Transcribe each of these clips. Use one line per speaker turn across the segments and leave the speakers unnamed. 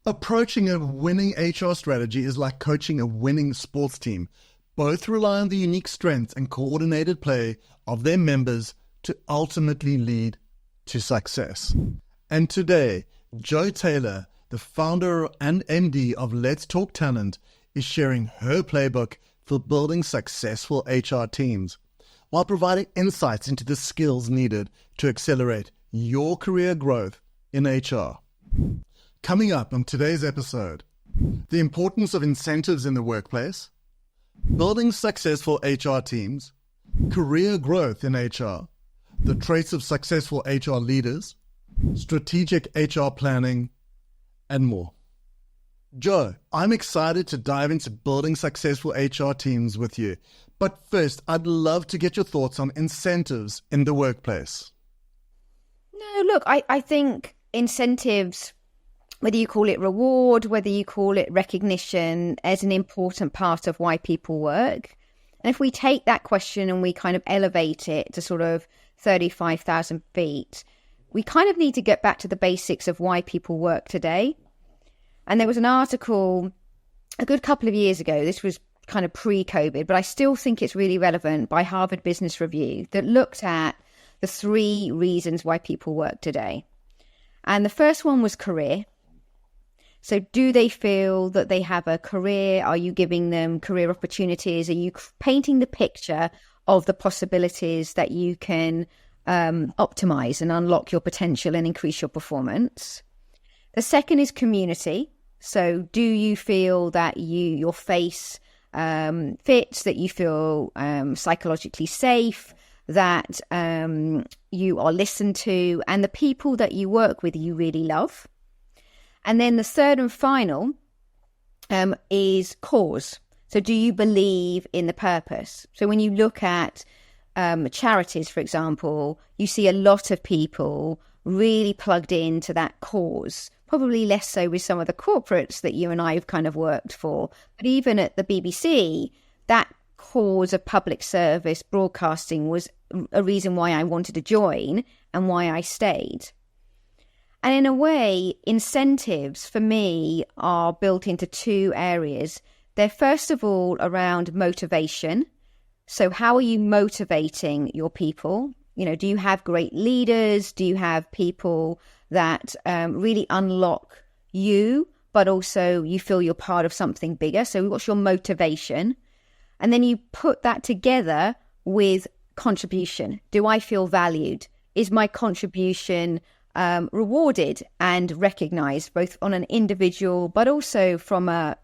Approaching a winning HR strategy is like coaching a winning sports team. Both rely on the unique strengths and coordinated play of their members to ultimately lead to success. And today, Jo Taylor, the founder and MD of Let's Talk Talent, is sharing her playbook for building successful HR teams, while providing insights into the skills needed to accelerate your career growth in HR. Coming up on today's episode, the importance of incentives in the workplace, building successful HR teams, career growth in HR, the traits of successful HR leaders, strategic HR planning, and more. Jo, I'm excited to dive into building successful HR teams with you. But first, I'd love to get your thoughts on incentives in the workplace.
No, look, I think incentives, whether you call it reward, whether you call it recognition, is an important part of why people work. And if we take that question and we kind of elevate it to sort of 35,000 feet, we kind of need to get back to the basics of why people work today. And there was an article a good couple of years ago, this was kind of pre-COVID, but I still think it's really relevant, by Harvard Business Review, that looked at the 3 reasons why people work today. And the first one was career. So do they feel that they have a career? Are you giving them career opportunities? Are you painting the picture of the possibilities that you can optimize and unlock your potential and increase your performance? The second is community. So do you feel that your face fits, that you feel psychologically safe, that you are listened to, and the people that you work with you really love? And then the third and final is cause. So do you believe in the purpose? So when you look at charities, for example, you see a lot of people really plugged into that cause, probably less so with some of the corporates that you and I have kind of worked for. But even at the BBC, that cause of public service broadcasting was a reason why I wanted to join and why I stayed. And in a way, incentives for me are built into 2 areas. They're first of all around motivation. So how are you motivating your people? You know, do you have great leaders? Do you have people that really unlock you, but also you feel you're part of something bigger? So what's your motivation? And then you put that together with contribution. Do I feel valued? Is my contribution rewarded and recognized, both on an individual but also from a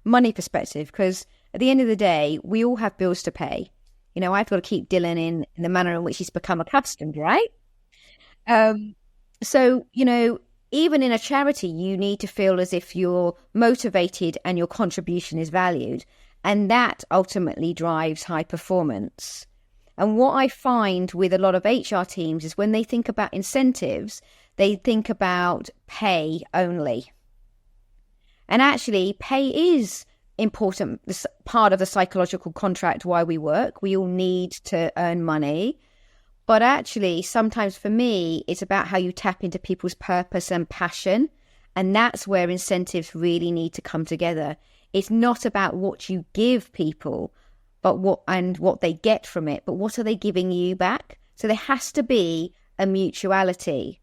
money perspective? Because at the end of the day, we all have bills to pay. I've got to keep Dylan in the manner in which he's become accustomed, right? So even in a charity, you need to feel as if you're motivated and your contribution is valued, and that ultimately drives high performance. And what I find with a lot of HR teams is when they think about incentives, they think about pay only. And actually, pay is important, this part of the psychological contract why we work. We all need to earn money. But actually, sometimes for me, it's about how you tap into people's purpose and passion. And that's where incentives really need to come together. It's not about what you give people, but what they get from it, but what are they giving you back? So there has to be a mutuality.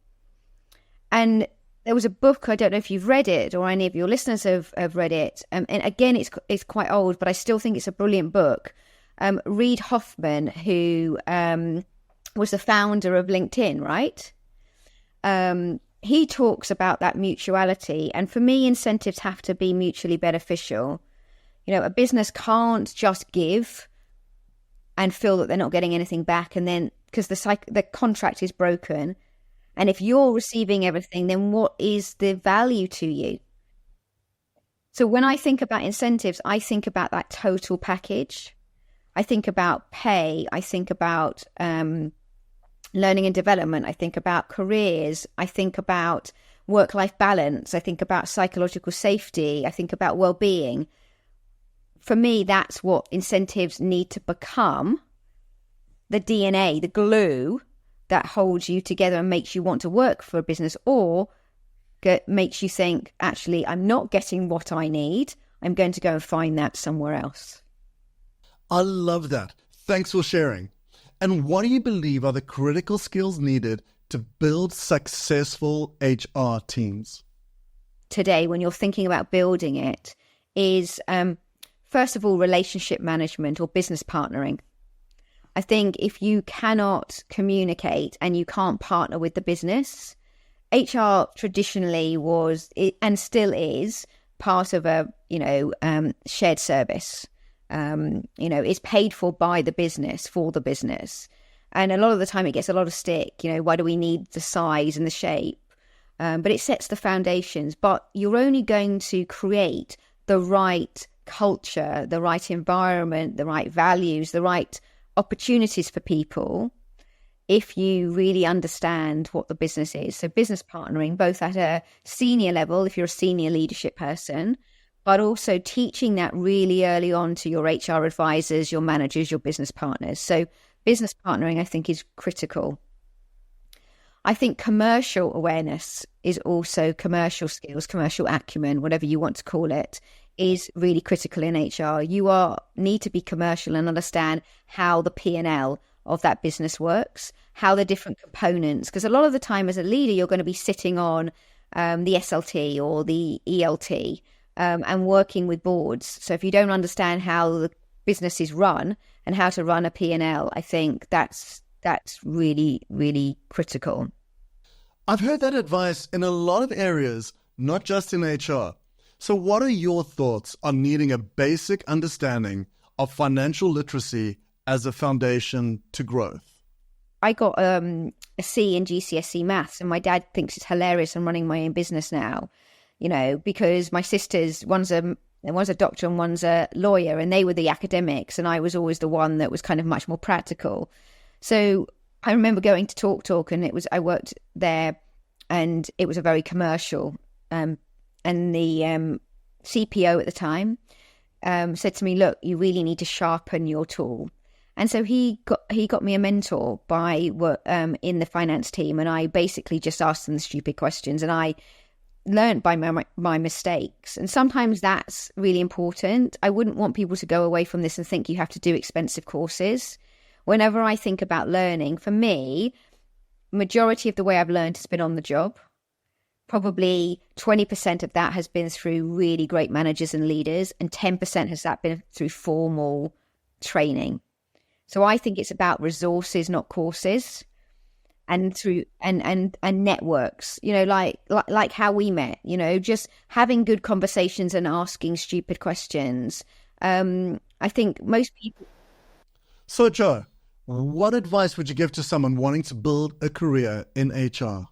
And there was a book, I don't know if you've read it or any of your listeners have read it. And again, it's quite old, but I still think it's a brilliant book. Reid Hoffman, who was the founder of LinkedIn, right? He talks about that mutuality. And for me, incentives have to be mutually beneficial. A business can't just give and feel that they're not getting anything back, and then because the contract is broken. And if you're receiving everything, then what is the value to you? So when I think about incentives, I think about that total package. I think about pay. I think about learning and development. I think about careers. I think about work-life balance. I think about psychological safety. I think about well-being. For me, that's what incentives need to become, the DNA, the glue that holds you together and makes you want to work for a business, or makes you think, actually, I'm not getting what I need. I'm going to go and find that somewhere else.
I love that. Thanks for sharing. And what do you believe are the critical skills needed to build successful HR teams?
Today, when you're thinking about building it, is first of all, relationship management or business partnering. I think if you cannot communicate and you can't partner with the business, HR traditionally was and still is part of a shared service. It's paid for by the business for the business, and a lot of the time it gets a lot of stick. Why do we need the size and the shape? But it sets the foundations. But you're only going to create the right culture, the right environment, the right values, the right opportunities for people if you really understand what the business is. So business partnering, both at a senior level, if you're a senior leadership person, but also teaching that really early on to your HR advisors, your managers, your business partners. So business partnering, I think, is critical. I think commercial awareness is also commercial skills, commercial acumen, whatever you want to call it, is really critical in HR. You need to be commercial and understand how the P&L of that business works, how the different components, because a lot of the time as a leader, you're going to be sitting on the SLT or the ELT and working with boards. So if you don't understand how the business is run and how to run a P&L, I think that's really, really critical.
I've heard that advice in a lot of areas, not just in HR. So what are your thoughts on needing a basic understanding of financial literacy as a foundation to growth?
I got a C in GCSE maths, and my dad thinks it's hilarious I'm running my own business now, because my sisters, one's a doctor and one's a lawyer, and they were the academics, and I was always the one that was kind of much more practical. So I remember going to Talk, and I worked there, and it was a very commercial. And the CPO at the time said to me, "Look, you really need to sharpen your tool." And so he got me a mentor in the finance team, and I basically just asked them the stupid questions, and I learned by my mistakes. And sometimes that's really important. I wouldn't want people to go away from this and think you have to do expensive courses. Whenever I think about learning, for me, majority of the way I've learned has been on the job. Probably 20% of that has been through really great managers and leaders, and 10% has that been through formal training. So I think it's about resources, not courses, and through and networks. Like how we met. Just having good conversations and asking stupid questions. I think most people.
So, Joe, what advice would you give to someone wanting to build a career in HR?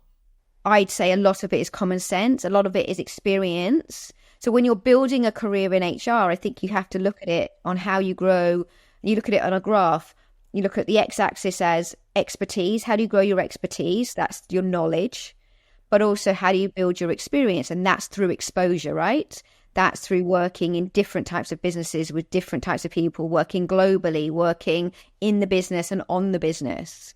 I'd say a lot of it is common sense. A lot of it is experience. So when you're building a career in HR, I think you have to look at it on how you grow. You look at it on a graph. You look at the x-axis as expertise. How do you grow your expertise? That's your knowledge. But also, how do you build your experience? And that's through exposure, right? That's through working in different types of businesses with different types of people, working globally, working in the business and on the business.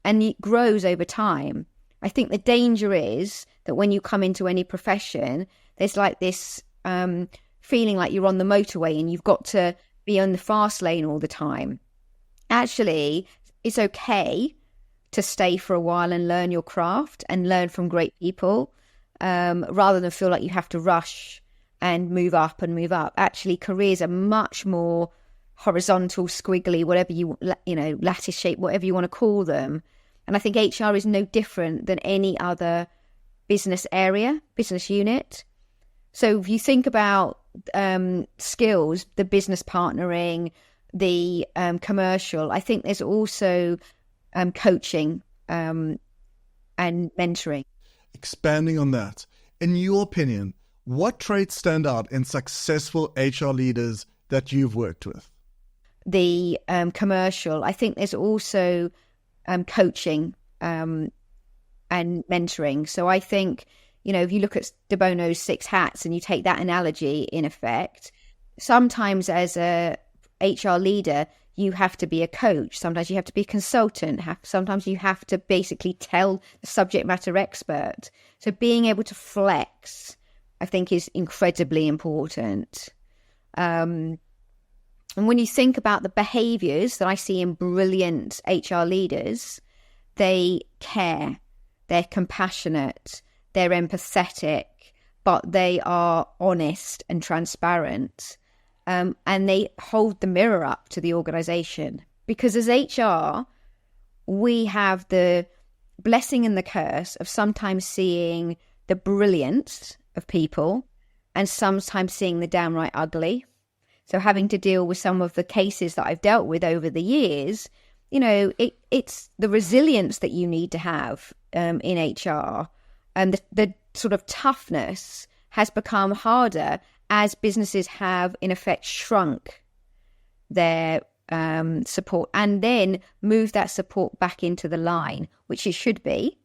And it grows over time. I think the danger is that when you come into any profession, there's like this feeling like you're on the motorway and you've got to be on the fast lane all the time. Actually, it's okay to stay for a while and learn your craft and learn from great people rather than feel like you have to rush and move up and move up. Actually, careers are much more horizontal, squiggly, whatever lattice shape, whatever you want to call them. And I think HR is no different than any other business area, business unit. So if you think about skills, the business partnering, the commercial, I think there's also coaching and mentoring.
Expanding on that, in your opinion, what traits stand out in successful HR leaders that you've worked with?
The commercial, I think there's also coaching and mentoring. So I think, if you look at De Bono's 6 hats and you take that analogy in effect, sometimes as a HR leader, you have to be a coach. Sometimes you have to be a consultant. Sometimes you have to basically tell the subject matter expert. So being able to flex, I think, is incredibly important. And when you think about the behaviors that I see in brilliant HR leaders, they care, they're compassionate, they're empathetic, but they are honest and transparent. And they hold the mirror up to the organization. Because as HR, we have the blessing and the curse of sometimes seeing the brilliance of people and sometimes seeing the downright ugly. So having to deal with some of the cases that I've dealt with over the years, it's the resilience that you need to have in HR. And the sort of toughness has become harder as businesses have, in effect, shrunk their support and then moved that support back into the line, which it should be.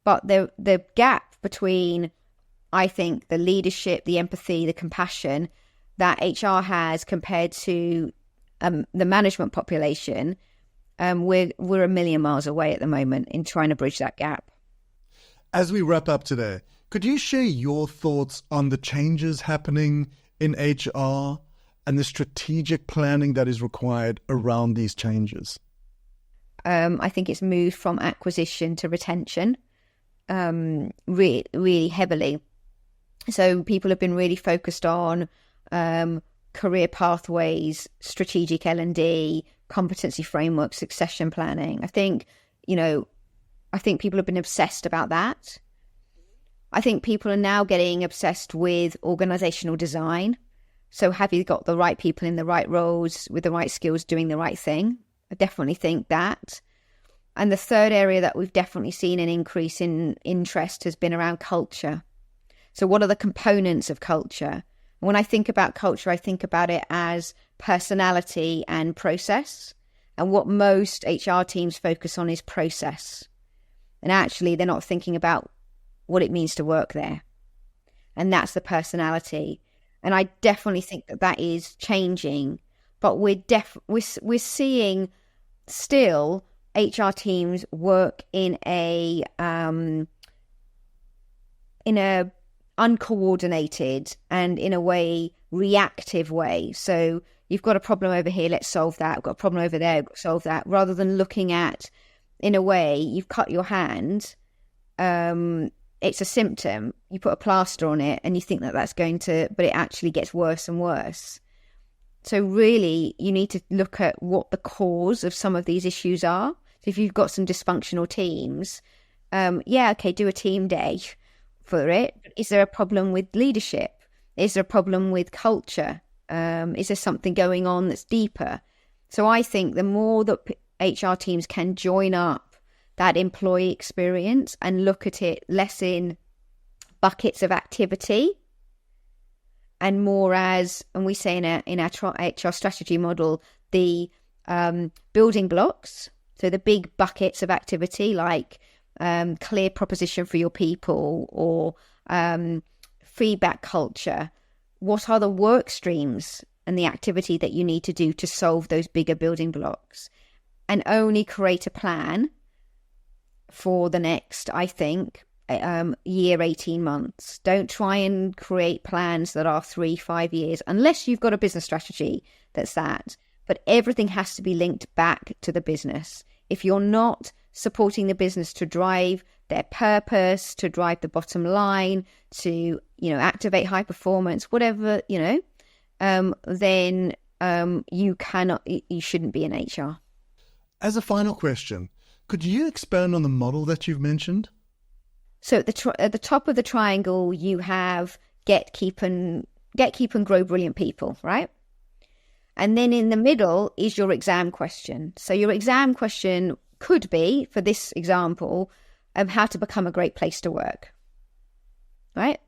But the gap between, I think, the leadership, the empathy, the compassion that HR has compared to the management population, we're a million miles away at the moment in trying to bridge that gap.
As we wrap up today, could you share your thoughts on the changes happening in HR and the strategic planning that is required around these changes?
I think it's moved from acquisition to retention really, really heavily. So people have been really focused on career pathways, strategic L&D, competency framework, succession planning. I think people have been obsessed about that. I think people are now getting obsessed with organizational design. So have you got the right people in the right roles with the right skills doing the right thing? I definitely think that. And the third area that we've definitely seen an increase in interest has been around culture. So what are the components of culture? When I think about culture, I think about it as personality and process. And what most HR teams focus on is process. And actually, they're not thinking about what it means to work there. And that's the personality. And I definitely think that is changing. But we're seeing still HR teams work in a uncoordinated and in a way reactive way. So you've got a problem over here, let's solve that. I've got a problem over there, let's solve that. Rather than looking at, in a way, you've cut your hand, it's a symptom, you put a plaster on it and you think that that's going to, but it actually gets worse and worse. So really, you need to look at what the cause of some of these issues are. So if you've got some dysfunctional teams, do a team day for it. Is there a problem with leadership? Is there a problem with culture? Is there something going on that's deeper? So I think the more that HR teams can join up that employee experience and look at it less in buckets of activity and more as, and we say in our HR strategy model, the building blocks. So the big buckets of activity like clear proposition for your people or feedback culture. What are the work streams and the activity that you need to do to solve those bigger building blocks? And only create a plan for the next, I think, year, 18 months. Don't try and create plans that are 3-5 years, unless you've got a business strategy that's that. But everything has to be linked back to the business. If you're not supporting the business to drive their purpose, to drive the bottom line, to, activate high performance, whatever, then you shouldn't be in HR.
As a final question, could you expand on the model that you've mentioned?
So at the top of the triangle, you have get, keep, and grow brilliant people, right? And then in the middle is your exam question. So your exam question could be, for this example, how to become a great place to work, right?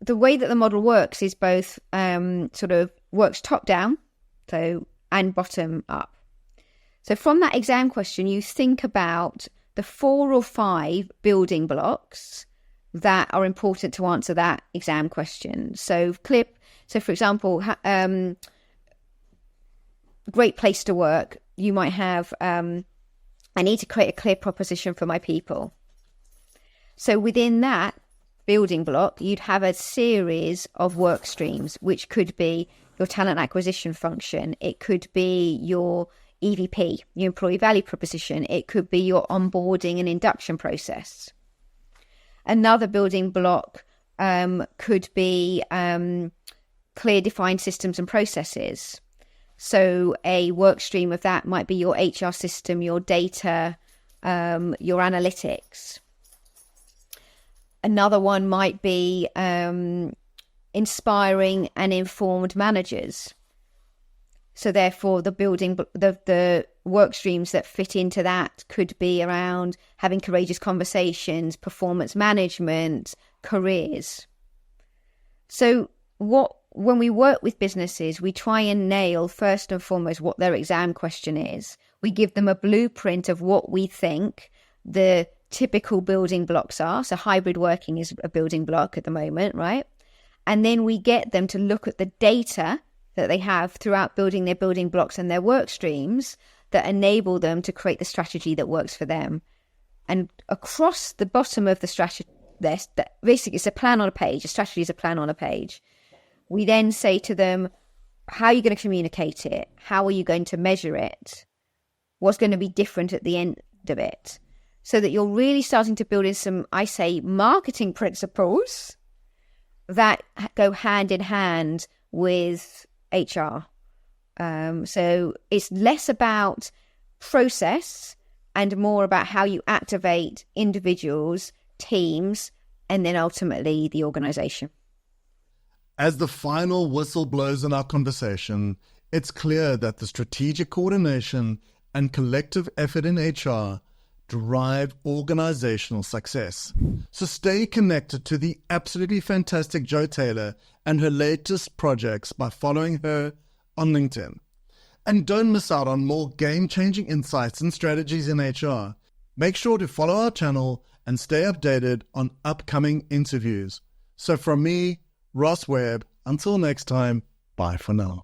The way that the model works is both sort of works top down, and bottom up. So from that exam question, you think about the 4 or 5 building blocks that are important to answer that exam question. So for example, great place to work, you might have, I need to create a clear proposition for my people. So within that building block, you'd have a series of work streams, which could be your talent acquisition function. It could be your EVP, your employee value proposition. It could be your onboarding and induction process. Another building block could be clear defined systems and processes. So a work stream of that might be your HR system, your data, your analytics. Another one might be inspiring and informed managers. So therefore, the work streams that fit into that could be around having courageous conversations, performance management, careers. So when we work with businesses, we try and nail first and foremost what their exam question is. We give them a blueprint of what we think the typical building blocks are. So hybrid working is a building block at the moment, right? And then we get them to look at the data that they have throughout building their building blocks and their work streams that enable them to create the strategy that works for them. And across the bottom of the strategy, basically it's a plan on a page. A strategy is a plan on a page. We then say to them, how are you going to communicate it? How are you going to measure it? What's going to be different at the end of it? So that you're really starting to build in some, I say, marketing principles that go hand in hand with HR. So it's less about process and more about how you activate individuals, teams, and then ultimately the organization.
As the final whistle blows in our conversation, it's clear that the strategic coordination and collective effort in HR drive organizational success. So stay connected to the absolutely fantastic Jo Taylor and her latest projects by following her on LinkedIn. And don't miss out on more game-changing insights and strategies in HR. Make sure to follow our channel and stay updated on upcoming interviews. So from me, Ross Webb, until next time, bye for now.